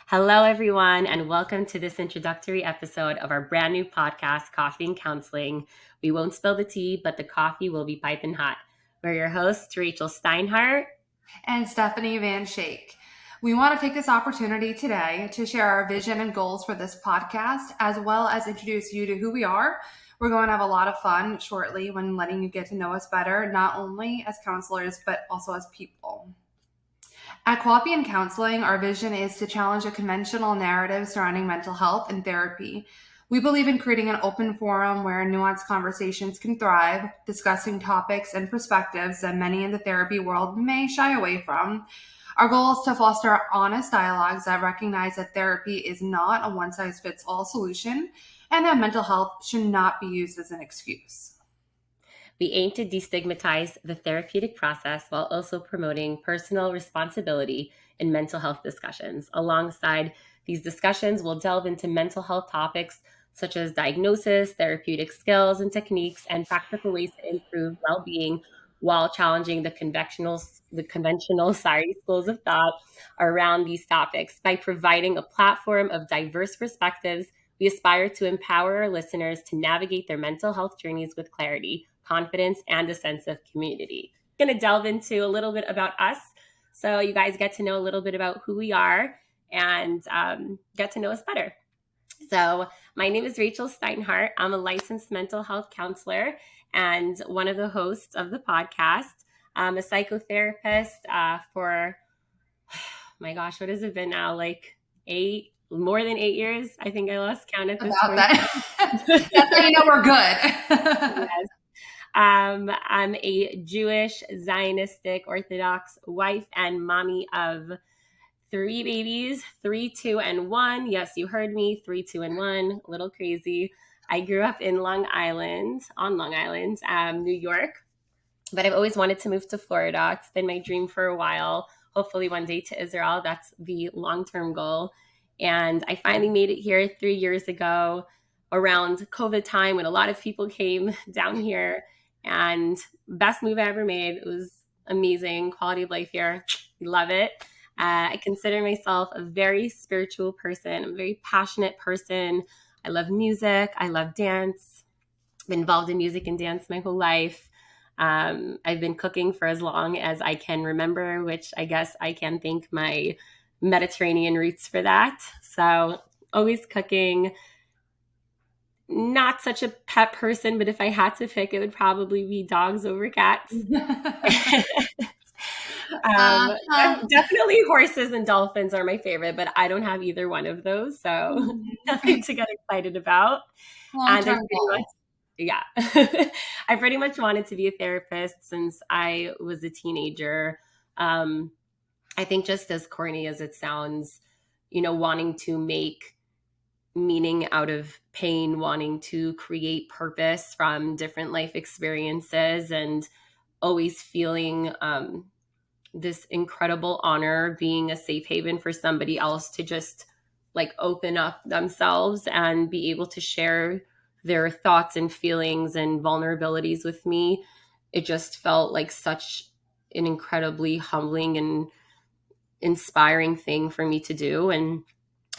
Hello, everyone, and welcome to this introductory episode of our brand new podcast, Coffee and Counseling. We won't spill the tea, but the coffee will be piping hot. We're your hosts, Rachel Steinhardt and Stephanie Van Schaick. We want to take this opportunity today to share our vision and goals for this podcast, as well as introduce you to who we are. We're going to have a lot of fun shortly when letting you get to know us better, not only as counselors, but also as people. At Coffee and Counseling, our vision is to challenge a conventional narrative surrounding mental health and therapy. We believe in creating an open forum where nuanced conversations can thrive, discussing topics and perspectives that many in the therapy world may shy away from. Our goal is to foster honest dialogues that recognize that therapy is not a one-size-fits-all solution and that mental health should not be used as an excuse. We aim to destigmatize the therapeutic process while also promoting personal responsibility in mental health discussions. Alongside these discussions, we'll delve into mental health topics such as diagnosis, therapeutic skills and techniques, and practical ways to improve well-being while challenging the conventional schools of thought around these topics. By providing a platform of diverse perspectives, we aspire to empower our listeners to navigate their mental health journeys with clarity, confidence, and a sense of community. I'm going to delve into a little bit about us so you guys get to know a little bit about who we are and get to know us better. So my name is Rachel Steinhardt. I'm a licensed mental health counselor and one of the hosts of the podcast. I'm a psychotherapist for, my gosh, what has it been now? Like more than 8 years. I think I lost count at this point. That's how you know we're good. Yes. I'm a Jewish, Zionistic, Orthodox wife and mommy of 3 babies, 3, 2, and 1. Yes, you heard me, 3, 2, and 1. A little crazy. I grew up in on Long Island, New York, but I've always wanted to move to Florida. It's been my dream for a while. Hopefully one day to Israel. That's the long-term goal. And I finally made it here 3 years ago around COVID time when a lot of people came down here. And best move I ever made. It was amazing. Quality of life here. Love it. I consider myself a very spiritual person. I'm a very passionate person. I love music. I love dance. I've been involved in music and dance my whole life. I've been cooking for as long as I can remember, which I guess I can thank my Mediterranean roots for that. So always cooking. Not such a pet person, but if I had to pick, it would probably be dogs over cats. Definitely horses and dolphins are my favorite, but I don't have either one of those, so nothing to get excited about. Yeah, I pretty much wanted to be a therapist since I was a teenager. I think just as corny as it sounds, wanting to make meaning out of pain, wanting to create purpose from different life experiences, and always feeling this incredible honor being a safe haven for somebody else to just like open up themselves and be able to share their thoughts and feelings and vulnerabilities with me. It just felt like such an incredibly humbling and inspiring thing for me to do. And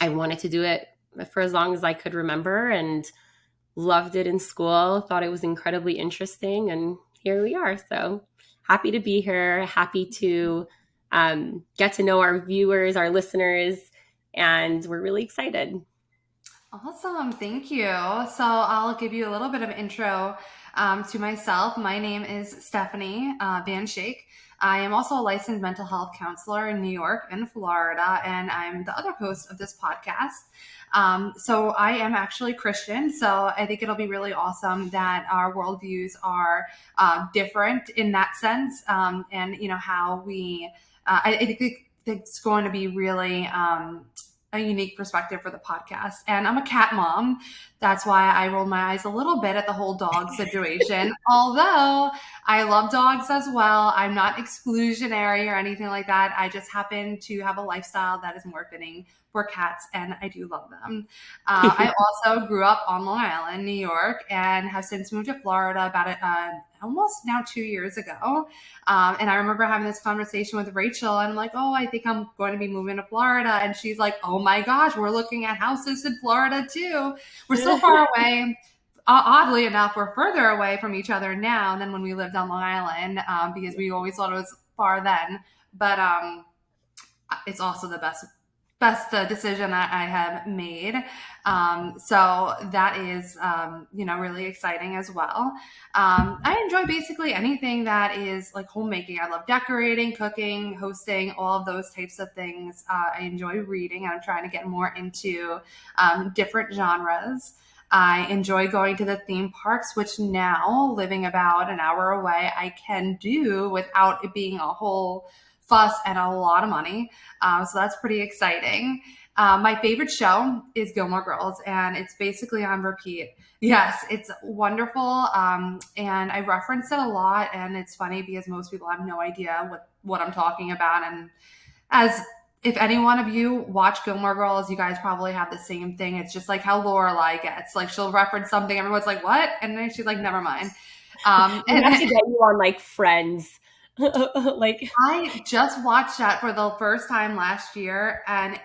I wanted to do it for as long as I could remember and loved it in school, thought it was incredibly interesting. And here we are. So happy to be here, happy to get to know our viewers, our listeners, and we're really excited. Awesome. Thank you. So I'll give you a little bit of intro to myself. My name is Stephanie Van Schaick. I am also a licensed mental health counselor in New York and Florida, and I'm the other host of this podcast. So I am actually Christian, so I think it'll be really awesome that our worldviews are different in that sense, and how we. I think it's going to be really a unique perspective for the podcast. And I'm a cat mom. That's why I roll my eyes a little bit at the whole dog situation. Although I love dogs as well. I'm not exclusionary or anything like that. I just happen to have a lifestyle that is more fitting for cats, and I do love them. I also grew up on Long Island, New York, and have since moved to Florida about almost now 2 years ago. And I remember having this conversation with Rachel, and I'm like, oh, I think I'm going to be moving to Florida. And she's like, oh my gosh, we're looking at houses in Florida too. We're so far away. Oddly enough, we're further away from each other now than when we lived on Long Island, because we always thought it was far then. But it's also the best decision that I have made. So that is, really exciting as well. I enjoy basically anything that is like homemaking. I love decorating, cooking, hosting, all of those types of things. I enjoy reading. I'm trying to get more into different genres. I enjoy going to the theme parks, which now, living about an hour away, I can do without it being a whole fuss and a lot of money. So that's pretty exciting. My favorite show is Gilmore Girls, and it's basically on repeat. Yes, it's wonderful. And I reference it a lot, and it's funny because most people have no idea what I'm talking about. And as if any one of you watch Gilmore Girls, you guys probably have the same thing. It's just like how Lorelai gets. Like, she'll reference something, everyone's like, what? And then she's like, never mind. We have to get you on like Friends. Like, I just watched that for the first time last year, and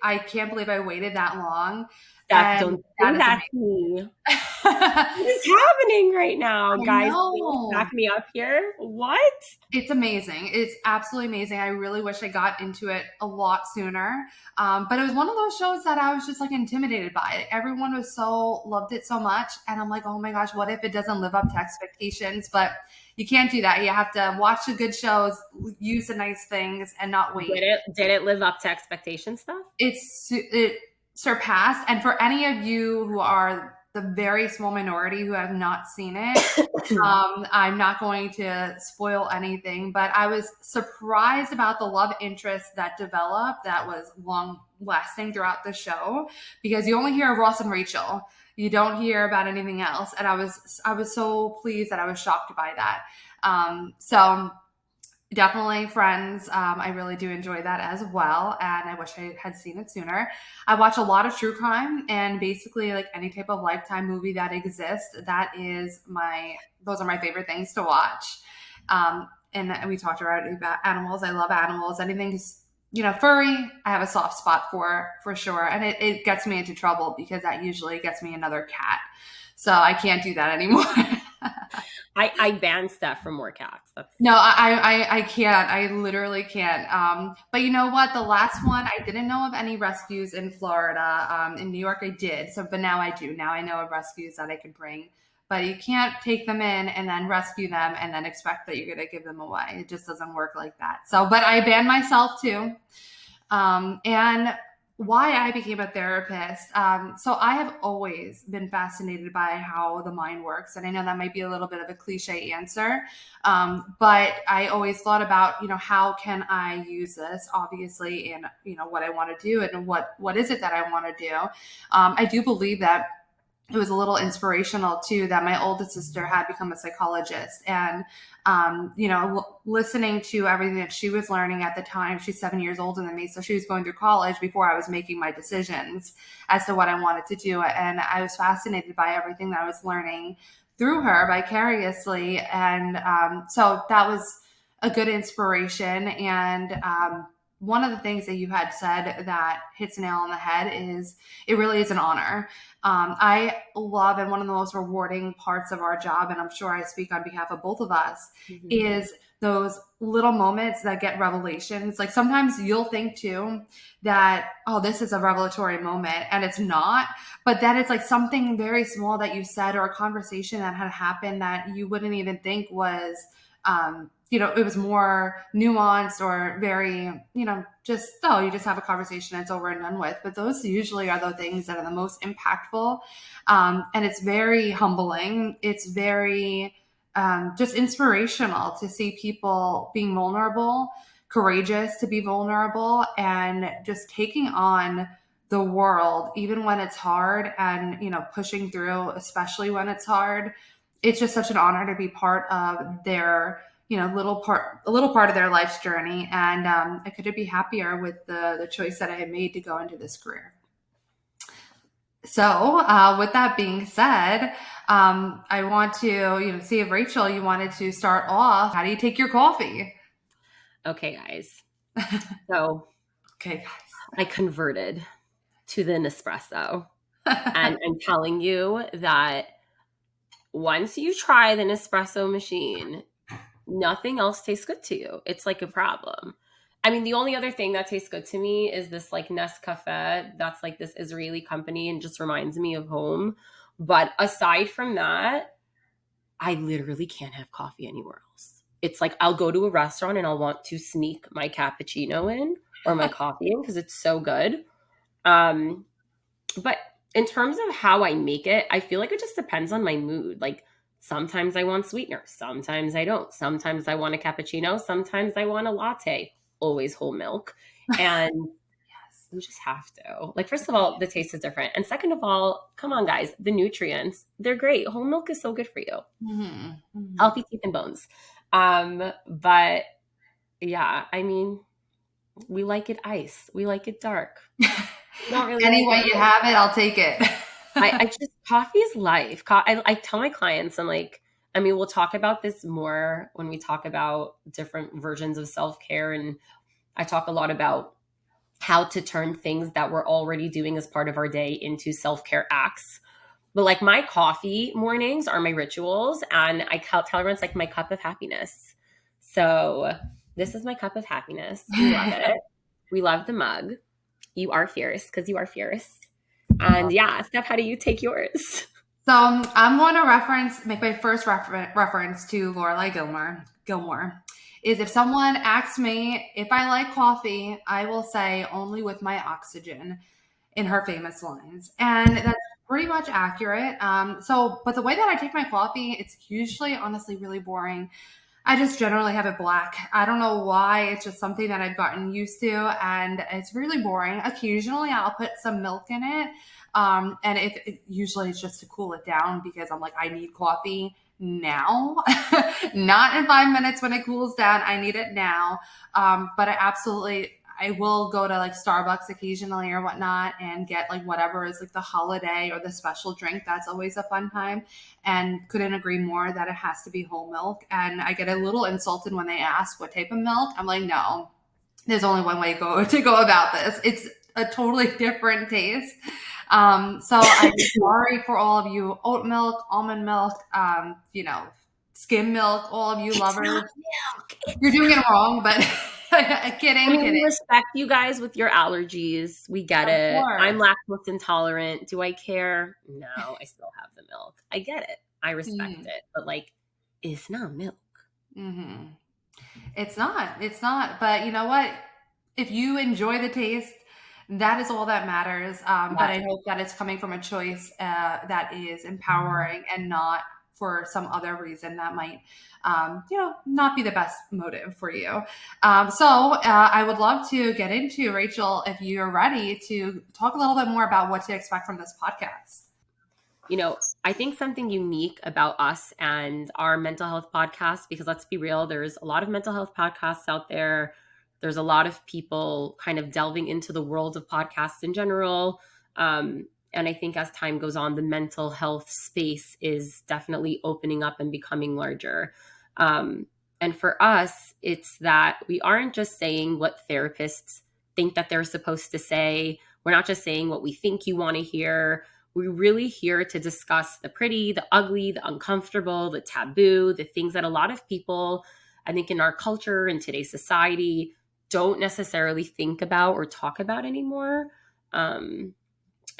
I can't believe I waited that long. Steph, And don't that do is that to me. amazing. What is happening right now, I guys? Please know. back me up here. What? It's amazing. It's absolutely amazing. I really wish I got into it a lot sooner. But it was one of those shows that I was just like intimidated by. Everyone loved it so much. And I'm like, oh my gosh, what if it doesn't live up to expectations? But you can't do that. You have to watch the good shows, use the nice things, and not wait. Did it live up to expectations, stuff? It surpassed. And for any of you who are the very small minority who have not seen it, I'm not going to spoil anything, but I was surprised about the love interest that developed that was long lasting throughout the show, because you only hear of Ross and Rachel. You don't hear about anything else. And I was so pleased that I was shocked by that. So definitely Friends. I really do enjoy that as well. And I wish I had seen it sooner. I watch a lot of true crime, and basically like any type of Lifetime movie that exists. Those are my favorite things to watch. And we talked already about animals. I love animals. Anything, furry, I have a soft spot for sure. And it gets me into trouble because that usually gets me another cat. So I can't do that anymore. I banned Steph from more cats. No, I can't. I literally can't. But you know what? The last one, I didn't know of any rescues in Florida. In New York, I did. But now I do. Now I know of rescues that I can bring. But you can't take them in and then rescue them and then expect that you're going to give them away. It just doesn't work like that. So, but I banned myself too. And why I became a therapist. So I have always been fascinated by how the mind works. And I know that might be a little bit of a cliche answer, but I always thought about, how can I use this obviously in, what I want to do and what is it that I want to do. I do believe that it was a little inspirational too that my oldest sister had become a psychologist, and listening to everything that she was learning at the time. She's 7 years older than me, so she was going through college before I was making my decisions as to what I wanted to do, and I was fascinated by everything that I was learning through her vicariously, and so that was a good inspiration. And one of the things that you had said that hits a nail on the head is it really is an honor. I love, and one of the most rewarding parts of our job, and I'm sure I speak on behalf of both of us, is those little moments that get revelations. Like sometimes you'll think too that, oh, this is a revelatory moment, and it's not, but that it's like something very small that you said or a conversation that had happened that you wouldn't even think was, it was more nuanced or very, you just have a conversation and it's over and done with. But those usually are the things that are the most impactful. And it's very humbling. It's very just inspirational to see people being vulnerable, courageous to be vulnerable, and just taking on the world, even when it's hard, and, pushing through, especially when it's hard. It's just such an honor to be part of their, a little part of their life's journey. And I couldn't be happier with the choice that I had made to go into this career. So, with that being said, I want to, see if Rachel, you wanted to start off. How do you take your coffee? Okay, guys. So Okay, I converted to the Nespresso. guys. And I'm telling you that once you try the Nespresso machine, nothing else tastes good to you. It's like a problem. I mean, the only other thing that tastes good to me is this like Nescafe. That's like this Israeli company and just reminds me of home. But aside from that, I literally can't have coffee anywhere else. It's like I'll go to a restaurant and I'll want to sneak my cappuccino in or my coffee in because it's so good. Um, but in terms of how I make it, I feel like it just depends on my mood. Like sometimes I want sweetener, sometimes I don't. Sometimes I want a cappuccino, sometimes I want a latte, always whole milk. And Yes. you just have to. Like, first of all, the taste is different. And second of all, come on, guys, the nutrients, they're great. Whole milk is so good for you. Mhm, mhm. Healthy teeth and bones. But yeah, I mean, we like it ice. We like it dark. We don't really Any like way it you cold. have it, I'll take it. I just coffee is life. I tell my clients, I'm like, I mean, we'll talk about this more when we talk about different versions of self care, and I talk a lot about how to turn things that we're already doing as part of our day into self care acts. But like my coffee mornings are my rituals, and I tell everyone it's like my cup of happiness. So this is my cup of happiness. We love it. We love the mug. You are fierce because you are fierce. And yeah, Steph, how do you take yours? So I'm going to make my first reference to Lorelai Gilmore. Gilmore is if someone asks me if I like coffee, I will say only with my oxygen in her famous lines, and that's pretty much accurate. But the way that I take my coffee, it's usually honestly really boring. I just generally have it black. I don't know why. It's just something that I've gotten used to, and it's really boring. Occasionally, I'll put some milk in it, and usually it's just to cool it down because I'm like, I need coffee now, not in 5 minutes when it cools down. I need it now. But I will go to like Starbucks occasionally or whatnot and get like whatever is like the holiday or the special drink. That's always a fun time, and couldn't agree more that it has to be whole milk. And I get a little insulted when they ask what type of milk. I'm like, no, there's only one way to go about this. It's a totally different taste. So I'm sorry for all of you oat milk, almond milk, skim milk, all of you It's lovers. not milk. You're It's doing not. it wrong, but I kidding, mean, we kidding. respect you guys with your allergies. We get Of it. I'm course. lactose intolerant. Do I care? No, I still have the milk. I get it. I respect Mm-hmm. it. But like, it's not milk. Mm-hmm. It's not. It's not. But you know what? If you enjoy the taste, that is all that matters. But Yes. I hope that it's coming from a choice that is empowering and not for some other reason that might, not be the best motive for you. I would love to get into, Rachel, if you're ready to talk a little bit more about what to expect from this podcast. I think something unique about us and our mental health podcast, because let's be real, there's a lot of mental health podcasts out there. There's a lot of people kind of delving into the world of podcasts in general. And I think as time goes on, the mental health space is definitely opening up and becoming larger. Um, and for us, it's that we aren't just saying what therapists think that they're supposed to say. We're not just saying what we think you want to hear. We're really here to discuss the pretty, the ugly, the uncomfortable, the taboo, the things that a lot of people, I think, in our culture, in today's society, don't necessarily think about or talk about anymore. Um,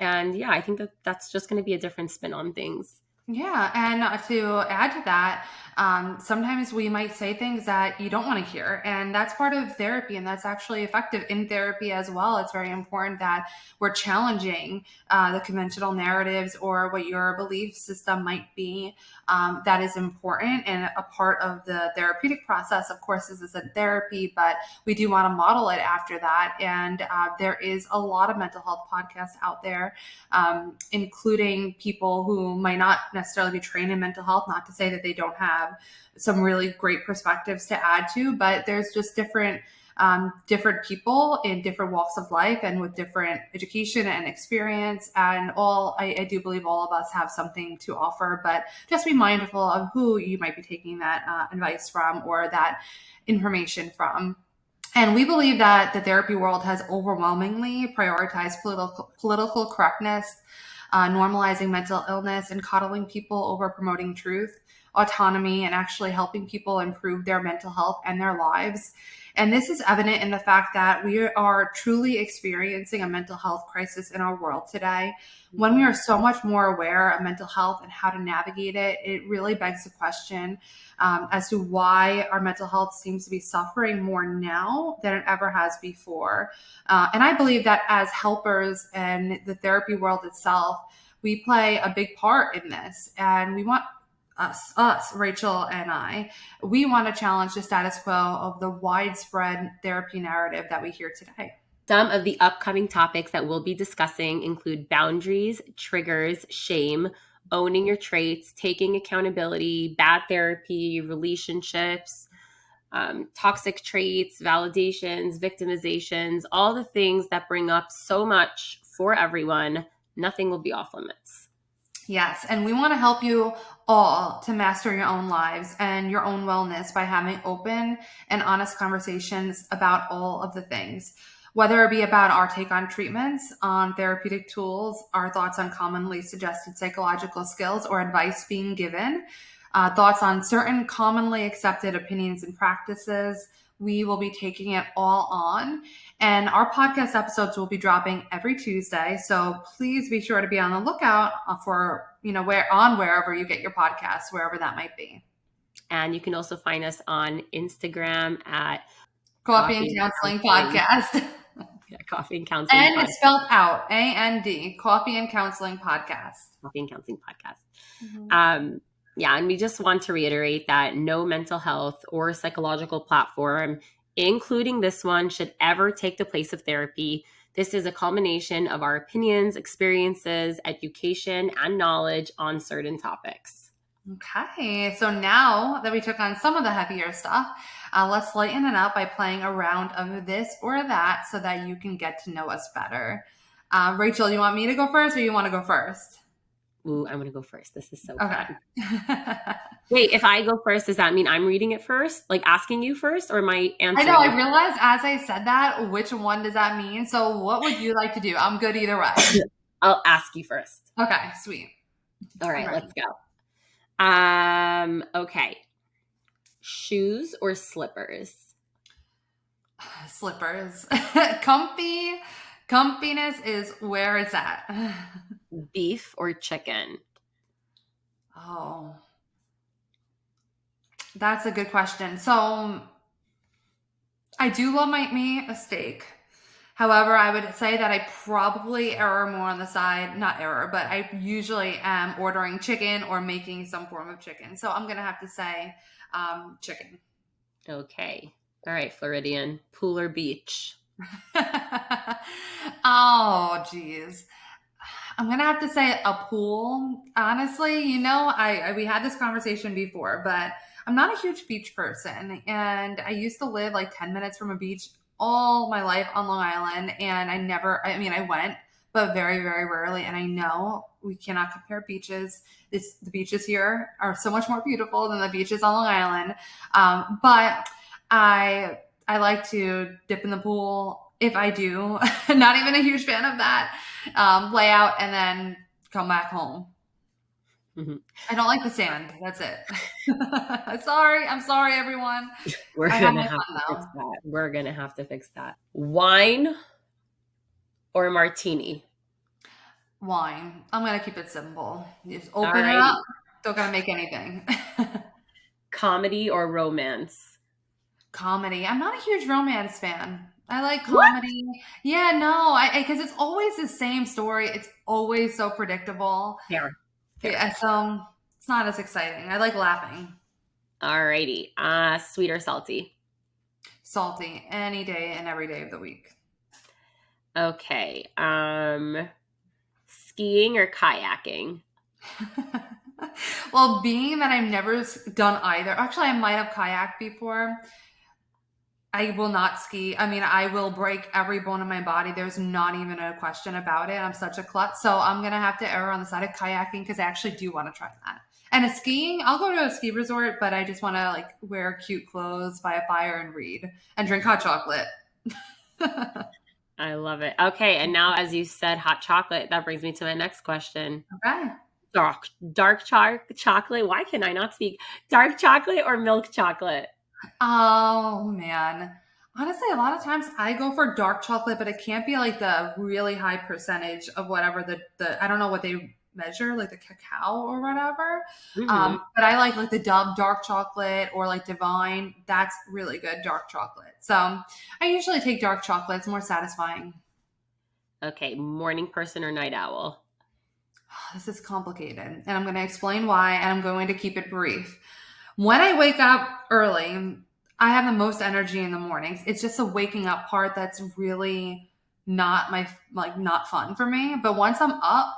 and yeah, I think that that's just going to be a different spin on things. Yeah, and to add to that, sometimes we might say things that you don't want to hear, and that's part of therapy, and that's actually effective in therapy as well. It's very important that we're challenging the conventional narratives or what your belief system might be. That is important and a part of the therapeutic process. Of course, this isn't therapy, but we do want to model it after that. And there is a lot of mental health podcasts out there, including people who might not necessarily be trained in mental health. Not to say that they don't have some really great perspectives to add to, but there's just different different people in different walks of life and with different education and experience. And I do believe all of us have something to offer, but just be mindful of who you might be taking that advice from or that information from. And we believe that the therapy world has overwhelmingly prioritized political correctness, normalizing mental illness, and coddling people over promoting truth, autonomy, and actually helping people improve their mental health and their lives. And this is evident in the fact that we are truly experiencing a mental health crisis in our world today. When we are so much more aware of mental health and how to navigate it, it really begs the question as to why our mental health seems to be suffering more now than it ever has before. And I believe that as helpers and the therapy world itself, we play a big part in this. And we want Rachel and I, we want to challenge the status quo of the widespread therapy narrative that we hear today. Some of the upcoming topics that we'll be discussing include boundaries, triggers, shame, owning your traits, taking accountability, bad therapy, relationships, toxic traits, validations, victimizations, all the things that bring up so much for everyone. Nothing will be off limits. Yes, and we want to help you all to master your own lives and your own wellness by having open and honest conversations about all of the things, whether it be about our take on treatments, on therapeutic tools, our thoughts on commonly suggested psychological skills or advice being given, thoughts on certain commonly accepted opinions and practices. We will be taking it all on. And our podcast episodes will be dropping every Tuesday. So please be sure to be on the lookout for, wherever you get your podcasts, wherever that might be. And you can also find us on Instagram at Coffee and Counseling Podcast. Yeah, Coffee and Counseling And Podcast. it's spelled out, A-N-D, Coffee and Counseling Podcast. Coffee and Counseling Podcast. Mm-hmm. Yeah, and we just want to reiterate that no mental health or psychological platform, including this one, should ever take the place of therapy. This is a culmination of our opinions, experiences, education, and knowledge on certain topics. Okay, so now that we took on some of the heavier stuff, let's lighten it up by playing a round of this or that so that you can get to know us better. Rachel, you want me to go first or you want to go first? Ooh, I'm going to go first. This is so fun. Wait, if I go first, does that mean I'm reading it first? Like asking you first, or am I answering? I know, I realized as I said that, which one does that mean? So what would you like to do? I'm good either way. I'll ask you first. Okay, sweet. All right, let's go. Okay. Shoes or slippers? Slippers. Comfiness is where it's at. Beef or chicken? Oh, that's a good question. So I do love me a steak. However, I would say that I probably err more on the side, not error, but I usually am ordering chicken or making some form of chicken. So I'm going to have to say chicken. Okay. All right, Floridian. Pool or beach? Oh, geez. I'm going to have to say a pool. Honestly, we had this conversation before, but I'm not a huge beach person. And I used to live like 10 minutes from a beach all my life on Long Island. And I went, but very, very rarely. And I know we cannot compare beaches. The beaches here are so much more beautiful than the beaches on Long Island. But I like to dip in the pool. If I do, not even a huge fan of that, lay out and then come back home. Mm-hmm. I don't like the sand. That's it. I'm sorry, everyone. We're gonna have to fix that. We're gonna have to fix that. Wine or martini? Wine. I'm gonna keep it simple. You just open it up. Don't gotta make anything. Comedy or romance? Comedy. I'm not a huge romance fan. I like comedy. What? Yeah, no, because it's always the same story. It's always so predictable. Fair. Yeah, so it's not as exciting. I like laughing. Alrighty. Sweet or salty? Salty. Any day and every day of the week. Okay. Skiing or kayaking? Well, being that I've never done either. Actually, I might have kayaked before. I will not ski. I mean, I will break every bone in my body. There's not even a question about it. I'm such a klutz. So I'm going to have to err on the side of kayaking because I actually do want to try that. And a skiing, I'll go to a ski resort, but I just want to like wear cute clothes by a fire and read and drink hot chocolate. I love it. Okay, and now as you said hot chocolate, that brings me to my next question. Okay. Chocolate. Why can I not speak? Dark chocolate or milk chocolate? Oh man. Honestly, a lot of times I go for dark chocolate, but it can't be like the really high percentage of whatever the I don't know what they measure, like the cacao or whatever. Hmm. But I like the Dove dark chocolate or like Divine. That's really good dark chocolate. So I usually take dark chocolate. It's more satisfying. Okay, morning person or night owl? This is complicated, and I'm going to explain why, and I'm going to keep it brief. When I wake up early, I have the most energy in the mornings. It's just the waking up part that's really not my like not fun for me. But once I'm up,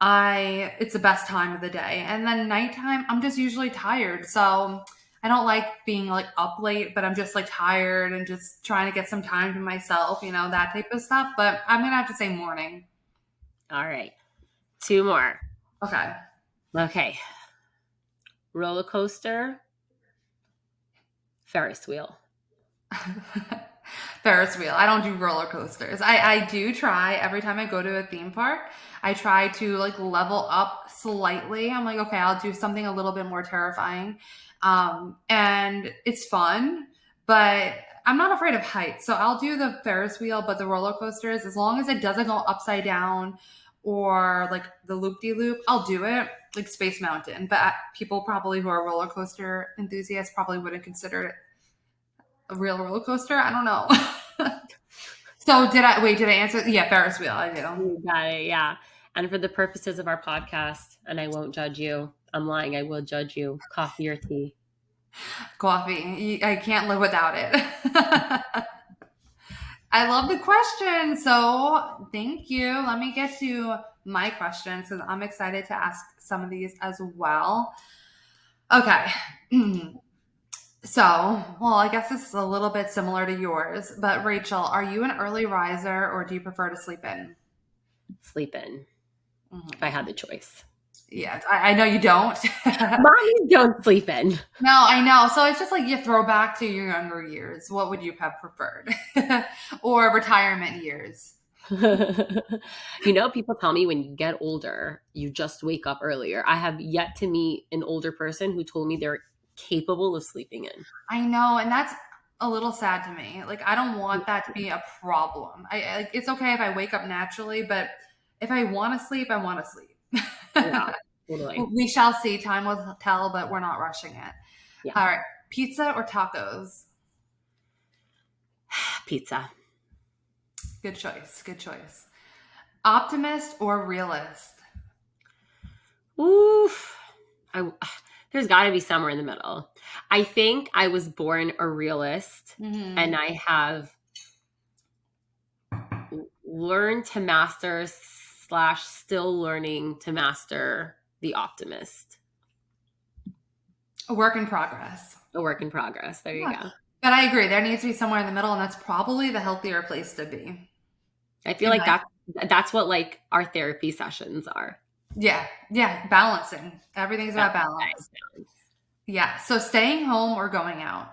I it's the best time of the day. And then nighttime, I'm just usually tired. So I don't like being like up late, but I'm just like tired and just trying to get some time to myself, that type of stuff. But I'm gonna have to say morning. All right, two more. Okay. Okay, roller coaster, Ferris wheel. Ferris wheel. I don't do roller coasters. I do try every time I go to a theme park. I try to like level up slightly. I'm like, okay, I'll do something a little bit more terrifying. And it's fun, but I'm not afraid of heights. So I'll do the Ferris wheel, but the roller coasters, as long as it doesn't go upside down or like the loop de loop, I'll do it like Space Mountain. But people probably who are roller coaster enthusiasts probably wouldn't consider it a real roller coaster. I don't know. So did I answer? Yeah, Ferris wheel. I do. You got it, yeah. And for the purposes of our podcast, and I won't judge you, I'm lying, I will judge you, coffee or tea? Coffee. I can't live without it. I love the question. So thank you. Let me get to my questions because I'm excited to ask some of these as well. Okay. So, well, I guess this is a little bit similar to yours, but Rachel, are you an early riser or do you prefer to sleep in? Sleep in, if I Mhm. had the choice. Yes, I know you don't. Mommies don't sleep in. No, I know. So it's just like you throw back to your younger years. What would you have preferred? Or retirement years? People tell me when you get older, you just wake up earlier. I have yet to meet an older person who told me they're capable of sleeping in. I know, and that's a little sad to me. Like I don't want that to be a problem. Like it's okay if I wake up naturally, but if I want to sleep, I want to Yeah, sleep. totally. We shall see. Time will tell, but we're not rushing it. Yeah. All right. Pizza or tacos? Pizza. Good choice. Good choice. Optimist or realist? Oof. I, there's got to be somewhere in the middle. I think I was born a realist Mm-hmm. and I have learned to master slash still learning to master the optimist. A work in progress. A work in progress. There you Yeah. go. But I agree. There needs to be somewhere in the middle, and that's probably the healthier place to be. I feel In like my that's what like our therapy sessions are. Yeah, yeah, balancing. Everything's about Balance. balance. Yeah. So staying home or going out?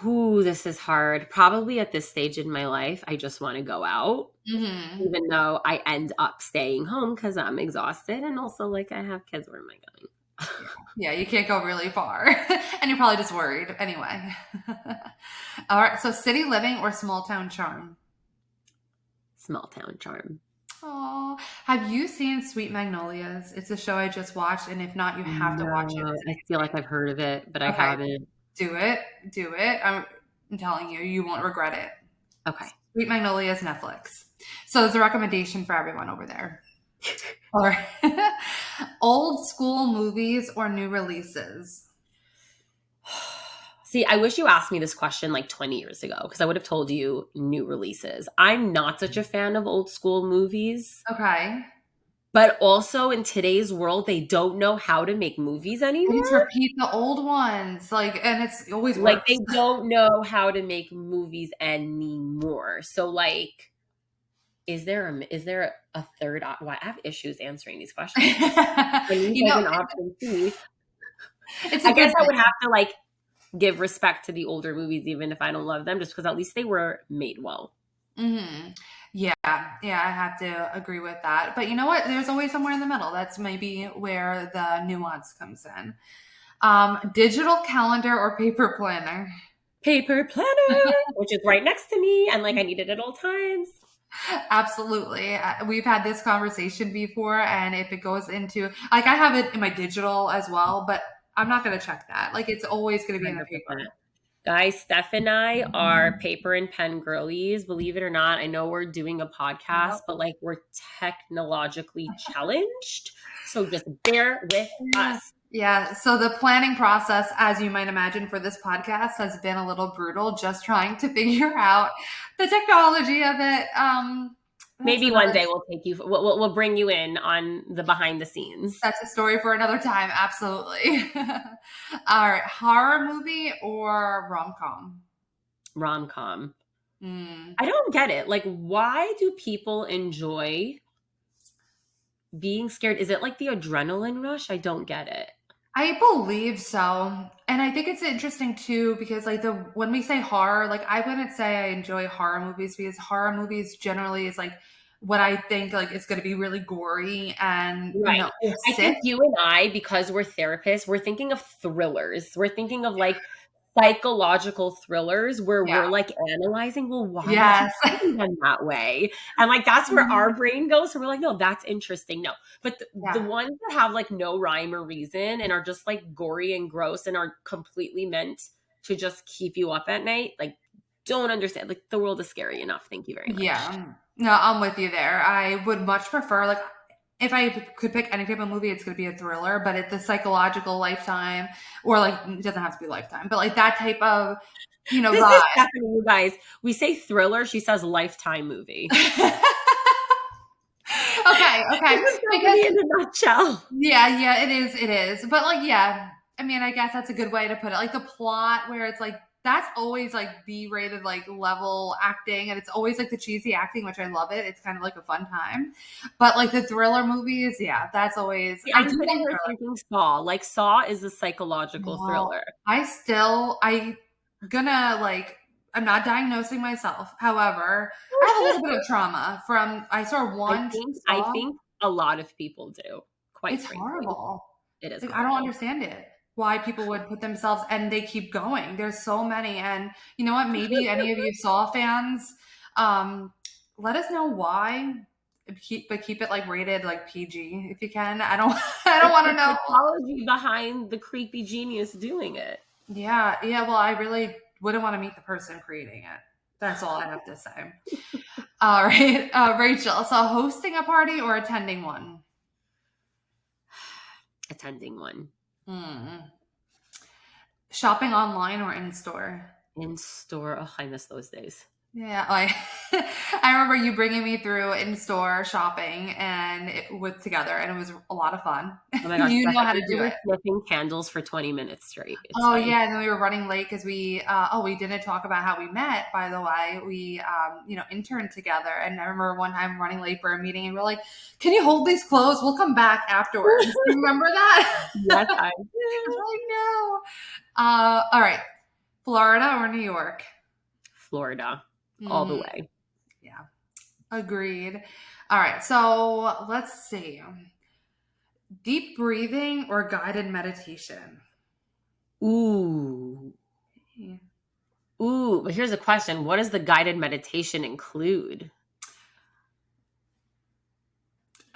Ooh, this is hard. Probably at this stage in my life, I just want to go out, Mm-hmm. even though I end up staying home because I'm exhausted and also like I have kids. Where am I going? Yeah. Yeah, you can't go really far. And you're probably just worried. Anyway. All right. So city living or small town charm? Small town charm. Oh, have you seen Sweet Magnolias? It's a show I just watched, and if not, you have to watch it. No, It's I feel like I've heard of it, but I okay. haven't. Do it. Do it. I'm telling you, you won't regret it. Okay. Sweet Magnolias Netflix. So there's a recommendation for everyone over there. All right. Old school movies or new releases? See, I wish you asked me this question like 20 years ago because I would have told you new releases. I'm not such a fan of old school movies. Okay. But also in today's world, they don't know how to make movies They anymore. just repeat the old ones, like, and it always Like works. they don't know how to make movies anymore. So like, is there a third? Why I have issues answering these questions because I need You like know, an option C. it's a I guess good I would thing. have to like give respect to the older movies, even if I don't love them, just because at least they were made well. Mhm. Yeah, yeah, I have to agree with that. But you know what? There's always somewhere in the middle. That's maybe where the nuance comes in. Digital calendar or paper planner? Paper planner, which is right next to me, and like I need it at all times. Absolutely. We've had this conversation before, and if it goes into, like, I have it in my digital as well, but I'm not going to check that. Like, it's always going to be in the 100%. paper. Guys, Steph and I are paper and pen girlies. Believe it or not, I know we're doing a podcast, Yep. but like we're technologically challenged. So just bear with Yeah. us. Yeah. So the planning process, as you might imagine, for this podcast has been a little brutal, just trying to figure out the technology of it. That's Maybe one another day we'll take you, we'll bring you in on the behind the scenes. that's a story for another time. Absolutely. All right. Horror movie or rom com? Rom com. Hmm. I don't get it. Like, why do people enjoy being scared? Is it like the adrenaline rush? I don't get it. I believe so. And I think it's interesting too because like the when we say horror, like I wouldn't say I enjoy horror movies because horror movies generally is like what I think like it's going to be really gory and Right. or I sick. think you and I, because we're therapists, we're thinking of thrillers. We're thinking of like psychological thrillers where Yeah. we're like analyzing, well, why is he Yes. killing them that way? And like that's where our brain goes. So we're like, no, that's interesting. No. But the Yeah. ones that have like no rhyme or reason and are just like gory and gross and are completely meant to just keep you up at night, like don't understand. Like the world is scary enough. Thank you very much. Yeah. No, I'm with you there. I would much prefer like if I could pick any type of movie, it's going to be a thriller, but it's the psychological Lifetime or like it doesn't have to be Lifetime, but like that type of This vibe. is Stephanie, you guys. We say thriller, she says lifetime movie. Okay, okay. This is Because Stephanie in a nutshell. yeah, yeah, it is, it is. But like, yeah, I mean, I guess that's a good way to put it. Like the plot where it's like that's always like B-rated like level acting, and it's always like the cheesy acting, which I love it. It's kind of like a fun time. But like the thriller movies, yeah, that's always See, I I'm do sitting like here thriller. thinking Saw. Like Saw is a psychological No, thriller. I gonna like I'm not diagnosing myself. However, I have a little bit of trauma from I saw I one think I Saw. think a lot of people do, quite It's frankly. horrible. It is Like, I don't horrible. understand it. Why people would put themselves and they keep going. There's so many. And you know what? Maybe any of you Saw fans, um, let us know why. Keep it like rated like PG if you can. I don't I don't It's want to the know. psychology behind the creepy genius doing it. Yeah, yeah. Well, I really wouldn't want to meet the person creating it. That's all I have to say. All right, Rachel. So hosting a party or attending one? Attending one. Hmm. Shopping online or in store? In store. Oh, I miss those days. Yeah, like I remember you bringing me through in-store shopping and with together, and it was a lot of fun. Oh my gosh, You know how to Stephanie, we do were it. sniffing candles for 20 minutes straight. It's Oh fine. yeah, and then we were running late because we didn't talk about how we met. By the way, we interned together, and I remember one time running late for a meeting, and we're like, "Can you hold these clothes? We'll come back afterwards." Do you remember that? Yes, I do. I know. All right, Florida or New York? Florida, all the Hmm. way. Yeah. Agreed. All right. So let's see. Deep breathing or guided meditation? Ooh. Yeah. Ooh, but here's a question. What does the guided meditation include?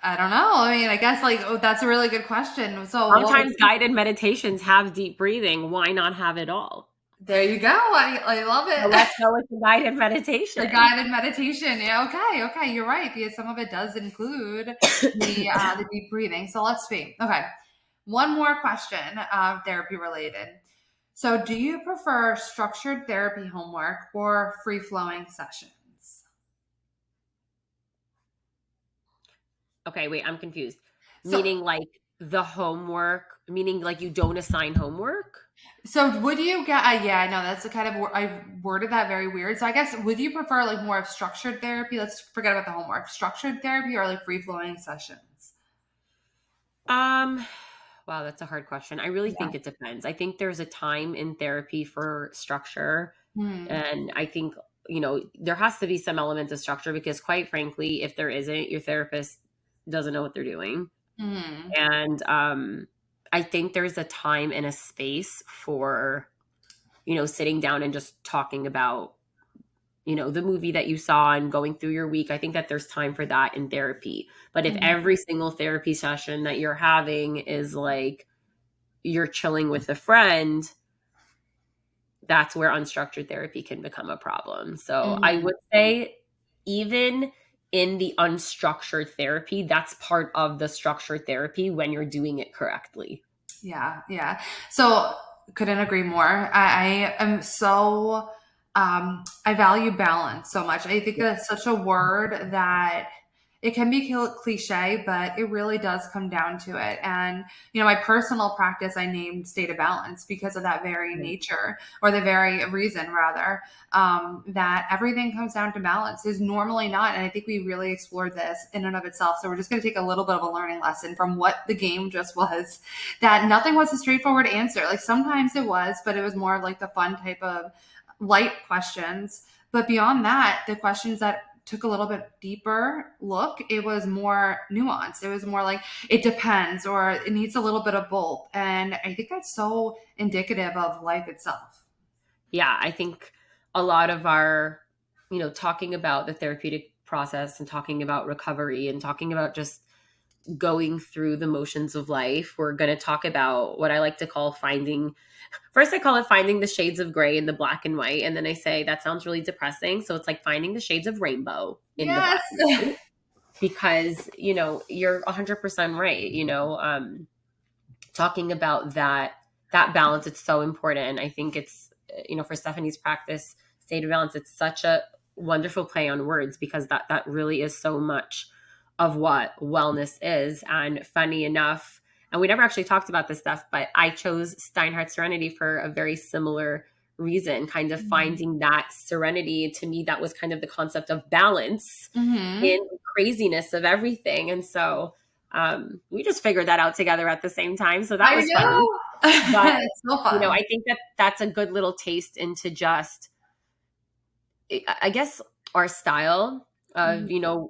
I don't know. I mean, I guess like that's a really good question. So Sometimes guided meditations have deep breathing. Why not have it all? there you go. I love So it. let's go with the guided The meditation. guided meditation. Yeah. Okay. Okay. You're right because some of it does include the deep breathing. So let's see. Okay. One more question, therapy related. So, do you prefer structured therapy homework or free flowing sessions? Okay, wait, I'm confused. So Meaning like the homework, meaning like you don't assign homework? So would you get? Yeah, I know that's the kind of I worded that very weird. So I guess would you prefer like more of structured therapy? Let's forget about the homework. Structured therapy or like free flowing sessions? Um, wow, that's a hard question. I really Yeah. think it depends. I think there's a time in therapy for structure. Hmm. And I think, there has to be some element of structure because, quite frankly, if there isn't, your therapist doesn't know what they're doing. Hmm. And I think there's a time and a space for, sitting down and just talking about, the movie that you saw and going through your week. I think that there's time for that in therapy. But if Hmm. every single therapy session that you're having is like you're chilling with a friend, that's where unstructured therapy can become a problem. So I Hmm. would say, even in the unstructured therapy, that's part of the structured therapy when you're doing it correctly. Yeah, yeah. So couldn't agree more. I am so I value balance so much. I think Yeah. that's such a word that it can be cliche, but it really does come down to it. And my personal practice I named state of balance because of that very nature, or the very reason rather, that everything comes down to balance is normally not. And I think we really explored this in and of itself. So we're just going to take a little bit of a learning lesson from what the game just was, that nothing was a straightforward answer. Like sometimes it was, but it was more of like the fun type of light questions. But beyond that, the questions that took a little bit deeper look, it was more nuanced. It was more like it depends, or it needs a little bit of both. And I think that's so indicative of life itself. Yeah, I think a lot of our, talking about the therapeutic process and talking about recovery and talking about just going through the motions of life, we're going to talk about what I like to call finding. First, I call it finding the shades of gray in the black and white. And then I say that sounds really depressing. So it's like finding the shades of rainbow in the Yes. black and white, because, you're 100% right. Talking about that balance, it's so important. I think it's, for Stephanie's practice, state of balance, it's such a wonderful play on words because that really is so much of what wellness is. And funny enough, and we never actually talked about this stuff, but I chose Steinhardt Serenity for a very similar reason, kind of finding that serenity. To me, that was kind of the concept of balance Mm-hmm. in the craziness of everything. And so we just figured that out together at the same time. So that I was funny. know. But, It's so fun. I think that that's a good little taste into just, I guess, our style of, Mhm.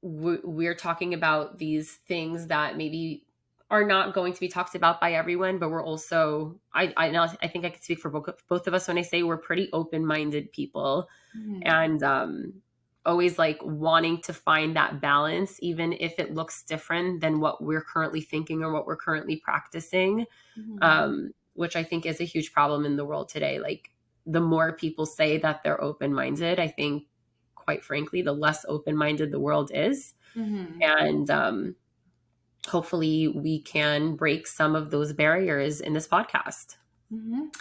we're talking about these things that maybe are not going to be talked about by everyone, but we're also, I know, I think I can speak for both of us when I say we're pretty open-minded people. Mhm. And always like wanting to find that balance, even if it looks different than what we're currently thinking or what we're currently practicing, Mhm. which I think is a huge problem in the world today. Like, the more people say that they're open-minded, I think, quite frankly, the less open-minded the world is. Mhm. And hopefully we can break some of those barriers in this podcast. Mhm.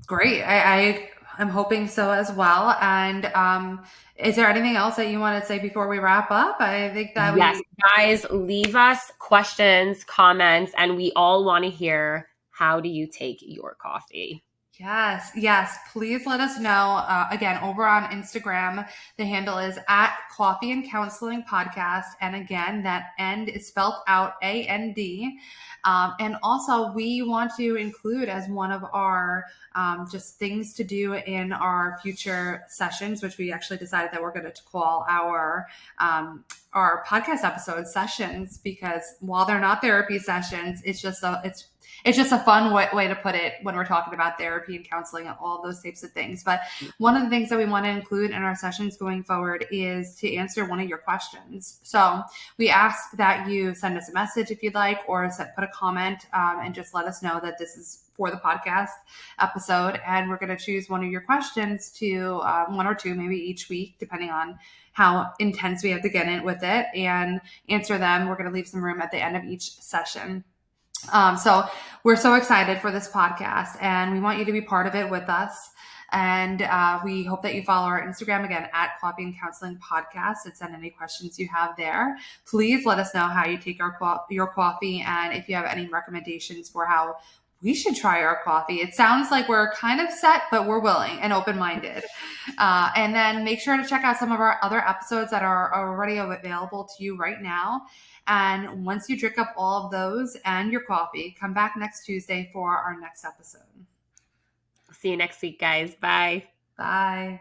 Great. I'm hoping so as well. And is there anything else that you want to say before we wrap up? I think that Yes, we guys, leave us questions, comments, and we all want to hear, how do you take your coffee? Yes, yes. Please let us know. Again, over on Instagram, the handle is at Coffee and Counseling Podcast. And again, that end is spelled out AND. And also, we want to include as one of our just things to do in our future sessions, which we actually decided that we're going to call our podcast episode sessions, because while they're not therapy sessions, it's just a fun way to put it when we're talking about therapy and counseling and all those types of things. But one of the things that we want to include in our sessions going forward is to answer one of your questions. So we ask that you send us a message if you'd like, or put a comment and just let us know that this is for the podcast episode. And we're going to choose one of your questions to one or two, maybe each week, depending on how intense we have to get in with it, and answer them. We're going to leave some room at the end of each session. So we're so excited for this podcast, and we want you to be part of it with us. And we hope that you follow our Instagram again at Coffee and Counseling Podcast and send any questions you have there. Please let us know how you take your coffee, and if you have any recommendations for how we should try our coffee. It sounds like we're kind of set, but we're willing and open-minded. And then make sure to check out some of our other episodes that are already available to you right now. And once you drink up all of those and your coffee, come back next Tuesday for our next episode. See you next week, guys. Bye. Bye.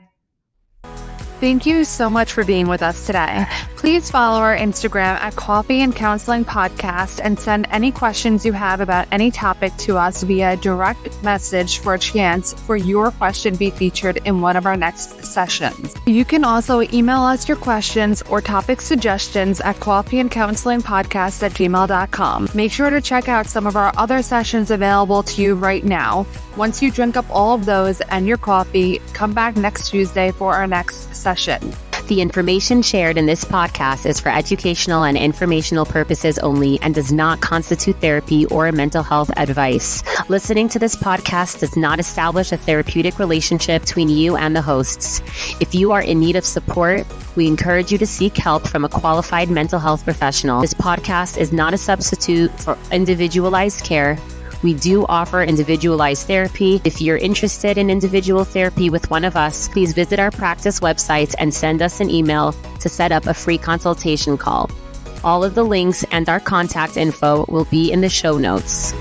Thank you so much for being with us today. Please follow our Instagram at Coffee and Counseling Podcast and send any questions you have about any topic to us via direct message for a chance for your question be featured in one of our next sessions. You can also email us your questions or topic suggestions at coffeeandcounselingpodcast@gmail.com. Make sure to check out some of our other sessions available to you right now. Once you drink up all of those and your coffee, come back next Tuesday for our next session. The information shared in this podcast is for educational and informational purposes only and does not constitute therapy or mental health advice. Listening to this podcast does not establish a therapeutic relationship between you and the hosts. If you are in need of support, we encourage you to seek help from a qualified mental health professional. This podcast is not a substitute for individualized care. We do offer individualized therapy. If you're interested in individual therapy with one of us, please visit our practice website and send us an email to set up a free consultation call. All of the links and our contact info will be in the show notes.